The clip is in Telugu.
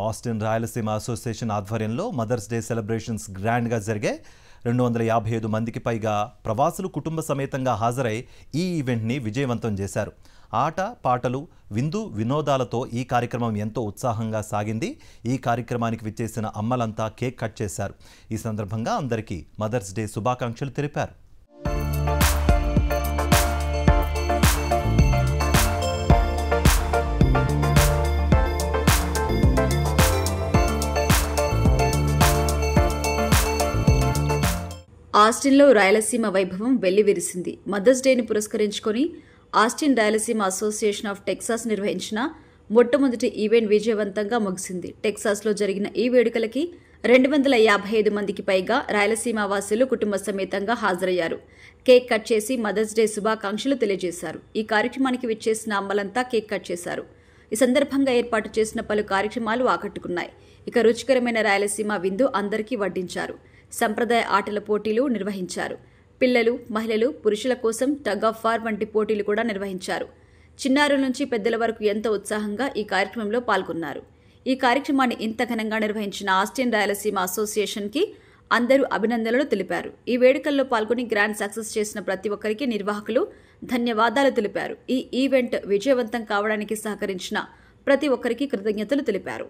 ఆస్టిన్ రాయలసీమ అసోసియేషన్ ఆధ్వర్యంలో మదర్స్ డే సెలబ్రేషన్స్ గ్రాండ్గా జరిగాయి. 255 మందికి పైగా ప్రవాసులు కుటుంబ సమేతంగా హాజరై ఈ ఈవెంట్ని విజయవంతం చేశారు. ఆట పాటలు విందు వినోదాలతో ఈ కార్యక్రమం ఎంతో ఉత్సాహంగా సాగింది. ఈ కార్యక్రమానికి విచ్చేసిన అమ్మలంతా కేక్ కట్ చేశారు. ఈ సందర్భంగా అందరికీ మదర్స్ డే శుభాకాంక్షలు తెలిపారు. ఆస్టిన్లో రాయలసీమ వైభవం వెల్లివిరిసింది. మదర్స్ డేని పురస్కరించుకొని Austin Rayalaseema association of Texas నిర్వహించిన మొట్టమొదటి ఈవెంట్ విజయవంతంగా ముగిసింది. టెక్సాస్లో జరిగిన ఈ వేడుకలకి 255 మందికి పైగా రాయలసీమ వాసులు కుటుంబ సమేతంగా హాజరయ్యారు. కేక్ కట్ చేసి మదర్స్ డే శుభాకాంక్షలు తెలియజేశారు. ఈ కార్యక్రమానికి విచ్చేసిన అమ్మలంతా కేక్ కట్ చేశారు. ఈ సందర్భంగా ఏర్పాటు చేసిన పలు కార్యక్రమాలు ఆకట్టుకున్నాయి. ఇక రుచికరమైన రాయలసీమ విందు అందరికీ వడ్డించారు. సంప్రదాయ ఆటల పోటీలు నిర్వహించారు. పిల్లలు, మహిళలు, పురుషుల కోసం టగ్ ఆఫ్ వార్ వంటి పోటీలు కూడా నిర్వహించారు. చిన్నారుల నుంచి పెద్దల వరకు ఎంతో ఉత్సాహంగా ఈ కార్యక్రమంలో పాల్గొన్నారు. ఈ కార్యక్రమాన్ని ఇంత ఘనంగా నిర్వహించిన ఆస్టిన్ రాయలసీమ అసోసియేషన్కి అందరూ అభినందనలు తెలిపారు. ఈ వేడుకల్లో పాల్గొని గ్రాండ్ సక్సెస్ చేసిన ప్రతి ఒక్కరికి నిర్వాహకులు ధన్యవాదాలు తెలిపారు. ఈ ఈవెంట్ విజయవంతం కావడానికి సహకరించిన ప్రతి ఒక్కరికి కృతజ్ఞతలు తెలిపారు.